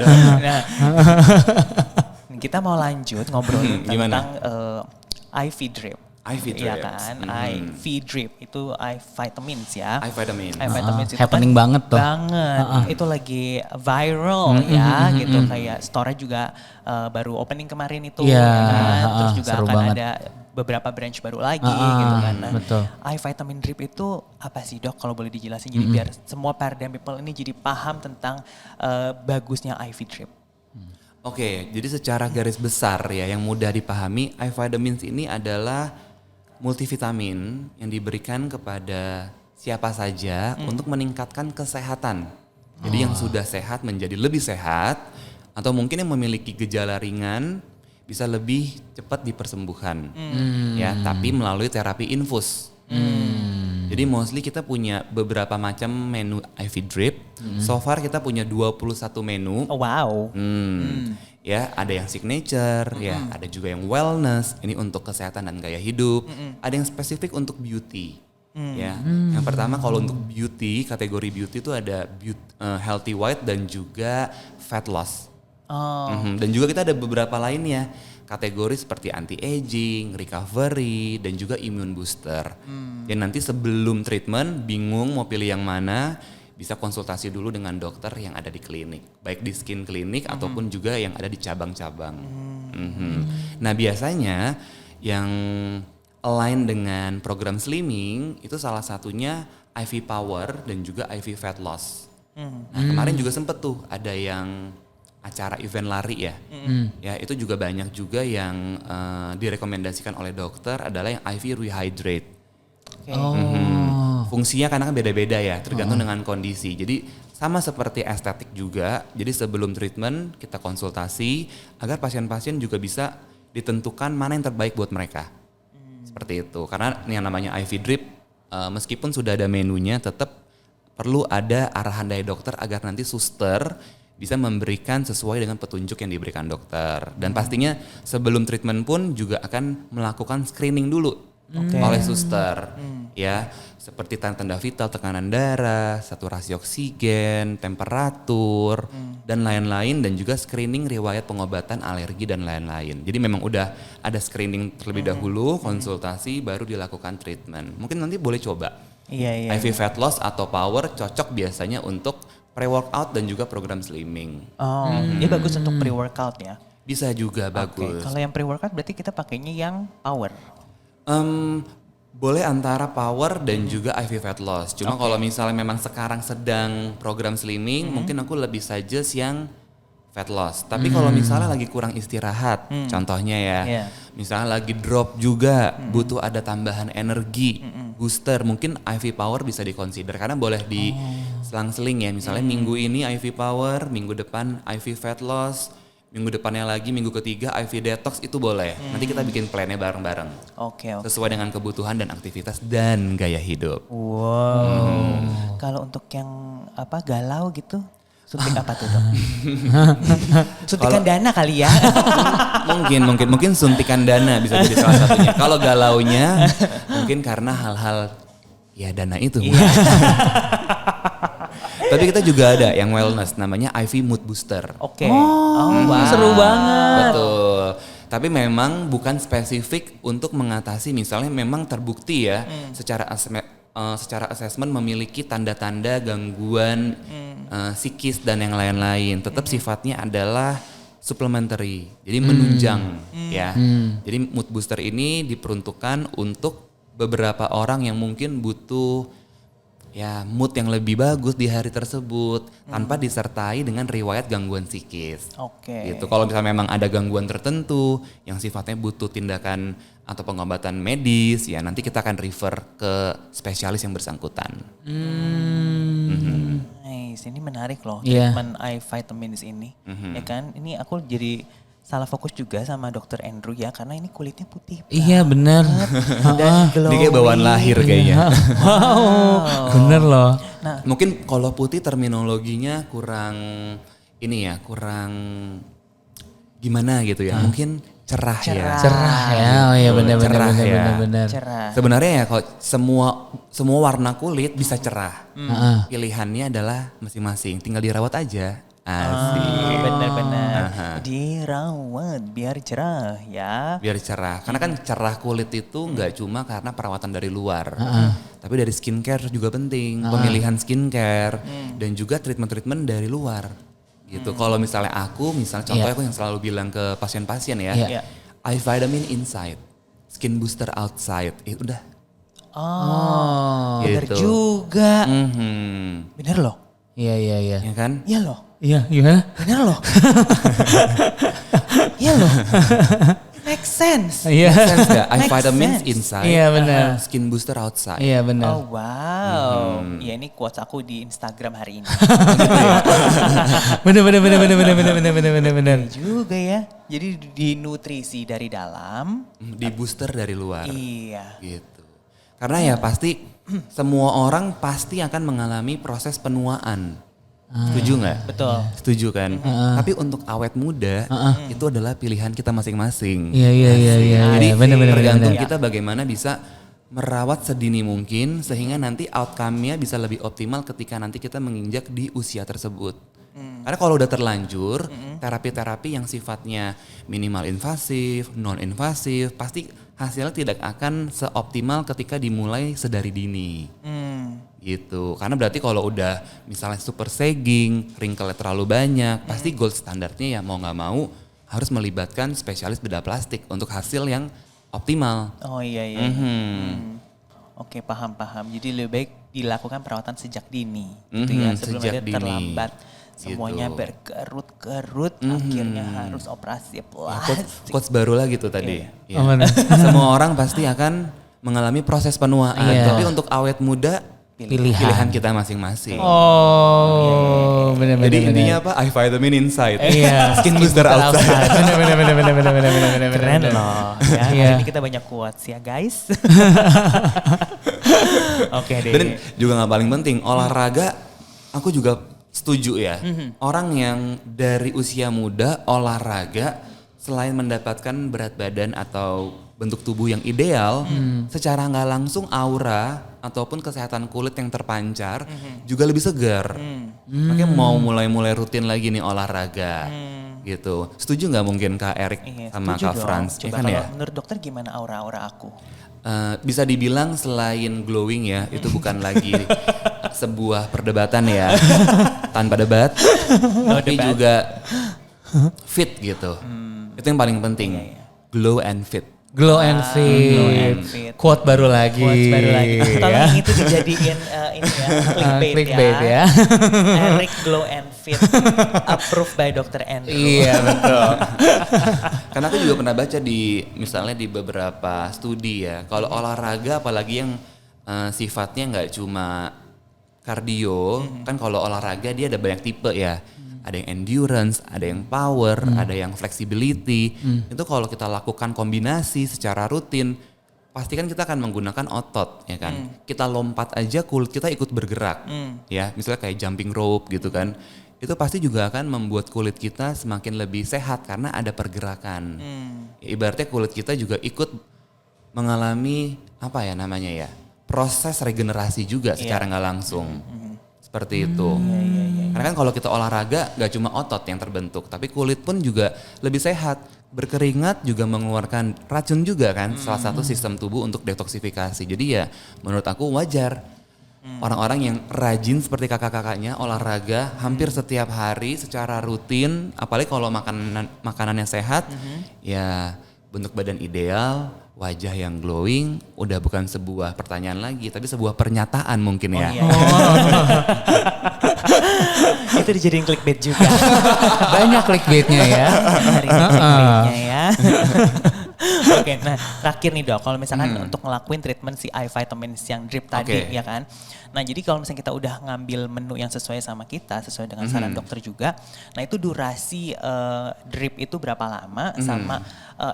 Nah, kita mau lanjut ngobrolin tentang IV drip. IV drip. Iya kan, IV drip itu eye vitamins ya. Eye vitamins. Eye vitamins itu happening kan banget tuh. Banget. Itu lagi viral ya gitu. Kayak store juga baru opening kemarin itu. Iya, kan? Terus juga seru akan banget. ada beberapa branch baru lagi gitu kan. Nah, betul. eye vitamin drip itu apa sih dok kalau boleh dijelasin? Jadi biar semua paradigm people ini jadi paham tentang bagusnya IV drip. Oke, jadi secara garis besar ya yang mudah dipahami, eye vitamins ini adalah multivitamin yang diberikan kepada siapa saja untuk meningkatkan kesehatan. Jadi yang sudah sehat menjadi lebih sehat, atau mungkin yang memiliki gejala ringan bisa lebih cepat dipersembuhkan. Ya, tapi melalui terapi infus. Jadi mostly kita punya beberapa macam menu IV drip. So far kita punya 21 menu. Oh, wow. Ya, ada yang signature, ya, ada juga yang wellness, ini untuk kesehatan dan gaya hidup. Ada yang spesifik untuk beauty. Ya. Yang pertama kalau untuk beauty, kategori beauty itu ada healthy white dan juga fat loss. Dan juga kita ada beberapa lainnya. Kategori seperti anti-aging, recovery, dan juga immune booster. Dan nanti sebelum treatment bingung mau pilih yang mana, bisa konsultasi dulu dengan dokter yang ada di klinik. Baik di skin klinik ataupun juga yang ada di cabang-cabang. Nah biasanya yang align dengan program slimming itu salah satunya IV power dan juga IV fat loss. Nah kemarin juga sempet tuh ada yang acara event lari ya. Ya itu juga banyak juga yang direkomendasikan oleh dokter adalah yang IV rehydrate. Fungsinya karena kan beda-beda ya, tergantung dengan kondisi. Jadi sama seperti estetik juga. Jadi sebelum treatment kita konsultasi agar pasien-pasien juga bisa ditentukan mana yang terbaik buat mereka. Seperti itu. Karena yang namanya IV drip meskipun sudah ada menunya tetap perlu ada arahan dari dokter agar nanti suster bisa memberikan sesuai dengan petunjuk yang diberikan dokter. Dan pastinya sebelum treatment pun juga akan melakukan screening dulu oleh suster. Ya, seperti tanda-tanda vital, tekanan darah, saturasi oksigen, temperatur, dan lain-lain. Dan juga screening riwayat pengobatan, alergi, dan lain-lain. Jadi memang udah ada screening terlebih dahulu, konsultasi, baru dilakukan treatment. Mungkin nanti boleh coba. Iya. IV fat loss atau power cocok biasanya untuk pre-workout dan juga program slimming. Dia bagus untuk pre-workout ya? Bisa juga bagus. Kalau yang pre-workout berarti kita pakainya yang power? Boleh antara power dan juga IV fat loss. Cuma kalau misalnya memang sekarang sedang program slimming, mungkin aku lebih suggest yang fat loss. Tapi kalau misalnya lagi kurang istirahat, contohnya ya, misalnya lagi drop juga, butuh ada tambahan energi, booster, mungkin IV power bisa dikonsider karena boleh di selang-seling ya. Misalnya minggu ini IV power, minggu depan IV fat loss, minggu depannya lagi, minggu ketiga IV detox itu boleh. Nanti kita bikin plannya bareng-bareng. Oke. Sesuai dengan kebutuhan dan aktivitas dan gaya hidup. Wow. Kalau untuk yang galau gitu, suntik apa tuh dok? Suntikan dana kali ya? mungkin suntikan dana bisa jadi salah satunya. Kalau galaunya mungkin karena hal-hal ya dana itu. Tapi kita juga ada yang wellness namanya IV mood booster. Oke. Wow. Seru banget. Betul. Tapi memang bukan spesifik untuk mengatasi misalnya memang terbukti ya secara assessment memiliki tanda-tanda gangguan psikis dan yang lain-lain. Tetap sifatnya adalah supplementary. Jadi menunjang ya. Jadi mood booster ini diperuntukkan untuk beberapa orang yang mungkin butuh ya mood yang lebih bagus di hari tersebut tanpa disertai dengan riwayat gangguan psikis. Oke. Gitu. Kalau misalnya memang ada gangguan tertentu yang sifatnya butuh tindakan atau pengobatan medis, ya nanti kita akan refer ke spesialis yang bersangkutan. Nice, ini menarik loh Iya. treatment eye vitamins ini, ya kan? Ini aku jadi salah fokus juga sama Dr. Andrew ya karena ini kulitnya putih. Iya bener. Dan Dia kayak bawaan lahir kayaknya. Wow, bener loh. Nah, Mungkin kalau putih terminologinya kurang ini ya, kurang gimana gitu ya. Mungkin cerah ya. Cerah ya, oh iya Cerah ya. bener. cerah. Sebenarnya ya kalau semua warna kulit bisa cerah. Heeh. Pilihannya adalah masing-masing, tinggal dirawat aja. Asik. Benar-benar. Aha. Dirawat biar cerah ya. Biar cerah. Karena kan cerah kulit itu nggak cuma karena perawatan dari luar. Tapi dari skincare juga penting. Pemilihan skincare. Dan juga treatment-treatment dari luar. Gitu. Kalau misalnya contohnya aku yang selalu bilang ke pasien-pasien ya. Iya. Eye vitamin inside. Skin booster outside. Udah. Oh. Bener Gitu. juga. Mhm. Bener loh. Iya. Ya kan? Iya loh. Iya, gimana? Bener loh. Iya loh. Make sense. Iya. Sense gak? Eye Makes vitamins sense. inside. Iya, benar. Skin booster outside. Iya, benar. Oh wow. Ya ini quotes aku di Instagram hari ini. Benar. Juga ya. Jadi di nutrisi dari dalam. Di booster dari luar. Iya. Gitu. Karena ya pasti semua orang pasti akan mengalami proses penuaan. Setuju nggak? Betul. Setuju kan? Tapi untuk awet muda itu adalah pilihan kita masing-masing. Iya. Jadi Benar. tergantung kita bagaimana bisa merawat sedini mungkin sehingga nanti outcome-nya bisa lebih optimal ketika nanti kita menginjak di usia tersebut. Karena kalau udah terlanjur, terapi-terapi yang sifatnya minimal invasif, non invasif, pasti hasilnya tidak akan seoptimal ketika dimulai sedari dini. Gitu. Karena berarti kalau udah misalnya super sagging, wrinkle terlalu banyak, pasti gold standarnya ya mau nggak mau harus melibatkan spesialis bedah plastik untuk hasil yang optimal. Oh iya. Oke paham. Jadi lebih baik dilakukan perawatan sejak dini. Gitu ya. Sebelum Sejak ada dini. terlambat. Semuanya Gitu. berkerut-kerut akhirnya harus operasi plastik. Quotes baru lagi tuh tadi. Ya. Oh, benar. Semua orang pasti akan mengalami proses penuaan, Iya. tapi untuk awet muda pilihan kita masing-masing. Oh, benar. Jadi intinya apa? Eye vitamin inside. Iya. Skin booster outside. Benar. Keren loh. Ya, Iya. Hari ini kita banyak quotes ya guys. Oke deh. Dan juga nggak paling penting olahraga, aku juga setuju ya. Orang yang dari usia muda olahraga selain mendapatkan berat badan atau bentuk tubuh yang ideal, secara nggak langsung aura ataupun kesehatan kulit yang terpancar juga lebih segar. Makanya mau mulai rutin lagi nih olahraga. Gitu. Setuju nggak mungkin Kak Erik sama setuju Kak dong. Franz? Coba kan kalau ya? menurut dokter gimana aura-aura aku? Bisa dibilang selain glowing ya, itu bukan lagi sebuah perdebatan ya, tanpa debat, tapi juga fit gitu. Itu yang paling penting, glow and fit. Glow and fit. Quote baru lagi. Quotes baru lagi. Tolong Ya. itu dijadiin ini ya, clickbait, Clickbait ya. Eric Glow and Fit, approved by Dr. Andrew. Iya betul. Karena aku juga pernah baca misalnya di beberapa studi ya, kalau olahraga apalagi yang sifatnya nggak cuma kardio, kan kalau olahraga dia ada banyak tipe ya. Ada yang endurance, ada yang power, ada yang flexibility. Itu kalau kita lakukan kombinasi secara rutin, pasti kan kita akan menggunakan otot, ya kan. Kita lompat aja kulit kita ikut bergerak, ya. Misalnya kayak jumping rope gitu kan. Itu pasti juga akan membuat kulit kita semakin lebih sehat karena ada pergerakan. Ya, ibaratnya kulit kita juga ikut mengalami apa ya namanya ya, proses regenerasi juga secara nggak langsung. Seperti itu. Karena kan kalau kita olahraga gak cuma otot yang terbentuk, tapi kulit pun juga lebih sehat. Berkeringat juga mengeluarkan racun juga kan, salah satu sistem tubuh untuk detoksifikasi. Jadi ya menurut aku wajar orang-orang yang rajin seperti kakak-kakaknya olahraga hampir setiap hari secara rutin, apalagi kalau makanannya sehat, ya bentuk badan ideal, wajah yang glowing, udah bukan sebuah pertanyaan lagi, tapi sebuah pernyataan mungkin ya. Itu dijadiin clickbait juga. Banyak clickbaitnya ya. Hari ini clickbaitnya ya. Oke, nah terakhir nih Dok, kalau misalkan untuk ngelakuin treatment si eye vitamins yang drip tadi ya kan. Nah jadi kalau misalnya kita udah ngambil menu yang sesuai sama kita, sesuai dengan saran dokter juga. Nah itu durasi drip itu berapa lama sama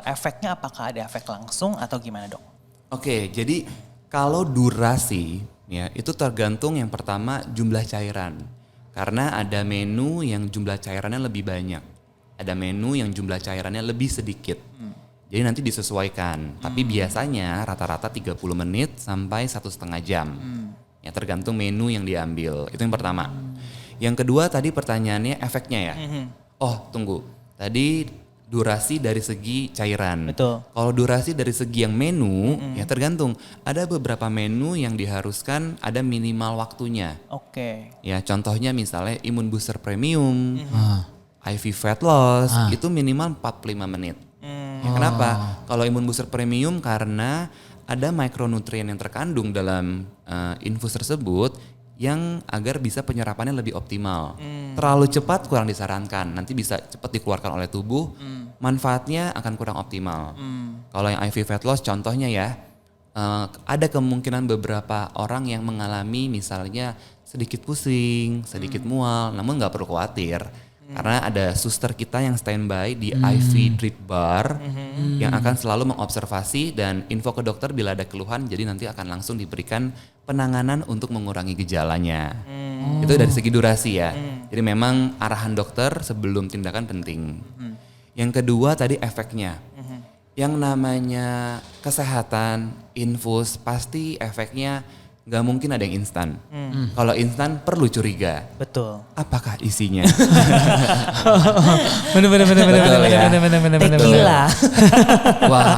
efeknya apakah ada efek langsung atau gimana Dok? Oke, jadi kalau durasi ya itu tergantung yang pertama jumlah cairan. Karena ada menu yang jumlah cairannya lebih banyak. Ada menu yang jumlah cairannya lebih sedikit. Jadi nanti disesuaikan. Tapi biasanya rata-rata 30 menit sampai 1,5 jam. Ya tergantung menu yang diambil. Itu yang pertama. Yang kedua tadi pertanyaannya efeknya ya. Oh tunggu, tadi durasi dari segi cairan. Betul. Kalau durasi dari segi yang menu, ya tergantung. Ada beberapa menu yang diharuskan ada minimal waktunya. Oke. Ya contohnya misalnya imun booster premium, IV fat loss, itu minimal 45 menit. Ya, kenapa? Kalau imun booster premium karena ada mikronutrien yang terkandung dalam infus tersebut yang agar bisa penyerapannya lebih optimal. Terlalu cepat kurang disarankan, nanti bisa cepat dikeluarkan oleh tubuh, manfaatnya akan kurang optimal. Kalau yang IV fat loss contohnya ya, ada kemungkinan beberapa orang yang mengalami misalnya sedikit pusing, sedikit mual, namun nggak perlu khawatir. Karena ada suster kita yang standby di IV drip bar yang akan selalu mengobservasi dan info ke dokter bila ada keluhan, jadi nanti akan langsung diberikan penanganan untuk mengurangi gejalanya. Itu dari segi durasi ya. Jadi memang arahan dokter sebelum tindakan penting. Yang kedua tadi efeknya. Yang namanya kesehatan, infus pasti efeknya gak mungkin ada yang instan. Kalau instan perlu curiga. Betul. Apakah isinya? Bener. Tequila. Wow.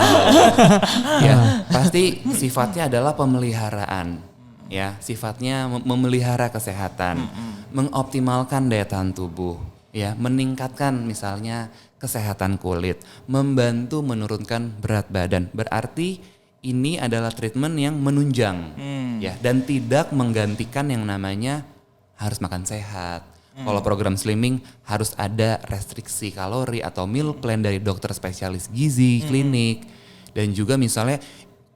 Ya, pasti sifatnya adalah pemeliharaan. Ya, sifatnya memelihara kesehatan, mengoptimalkan daya tahan tubuh, ya, meningkatkan misalnya kesehatan kulit, membantu menurunkan berat badan. Berarti ini adalah treatment yang menunjang, ya, dan tidak menggantikan yang namanya harus makan sehat. Kalau program slimming harus ada restriksi kalori atau meal plan dari dokter spesialis gizi, klinik, dan juga misalnya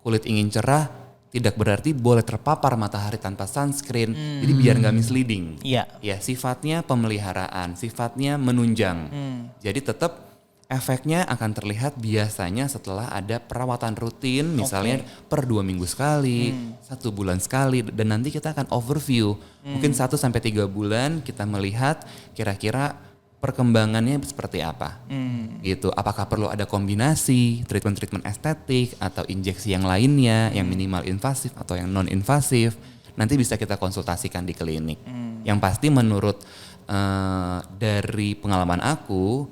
kulit ingin cerah, tidak berarti boleh terpapar matahari tanpa sunscreen. Jadi biar nggak misleading. Iya. Ya, sifatnya pemeliharaan, sifatnya menunjang. Jadi tetap efeknya akan terlihat biasanya setelah ada perawatan rutin, misalnya per 2 minggu sekali, 1 bulan sekali, dan nanti kita akan overview. Mungkin 1-3 bulan kita melihat kira-kira perkembangannya seperti apa. Gitu. Apakah perlu ada kombinasi treatment-treatment estetik atau injeksi yang lainnya, yang minimal invasif atau yang non invasif. Nanti bisa kita konsultasikan di klinik. Yang pasti menurut dari pengalaman aku,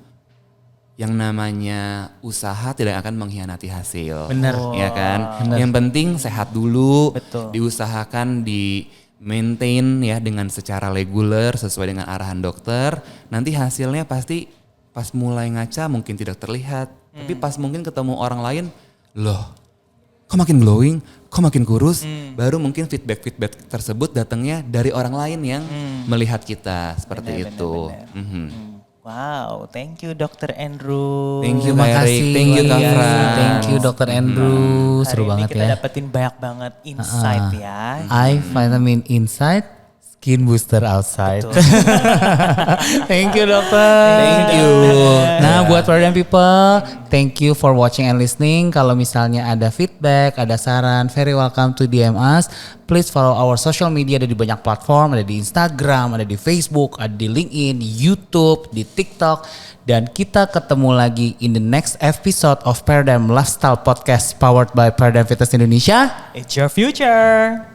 yang namanya usaha tidak akan mengkhianati hasil. Benar. Ya kan? Benar. Yang penting sehat dulu, Betul. diusahakan di maintain ya dengan secara reguler sesuai dengan arahan dokter. Nanti hasilnya pasti pas mulai ngaca mungkin tidak terlihat, tapi pas mungkin ketemu orang lain, loh kok makin glowing, kok makin kurus, baru mungkin feedback tersebut datangnya dari orang lain yang melihat kita seperti itu. Wow, thank you Dr. Andrew. Thank you Terima Kak Erik, kasih. thank you Kak Iya, Fran. Thank you Dr. Andrew, seru banget Hari ini kita ya. dapetin banyak banget insight ya. Eye vitamin inside, skin booster outside. Thank you dokter. Thank you. Nah buat Paradigm People, thank you for watching and listening. Kalau misalnya ada feedback, ada saran, very welcome to DM us. Please follow our social media, ada di banyak platform, ada di Instagram, ada di Facebook, ada di LinkedIn, di YouTube, di TikTok. Dan kita ketemu lagi in the next episode of Paradigm Lifestyle Podcast powered by Paradigm Fitness Indonesia. It's your future.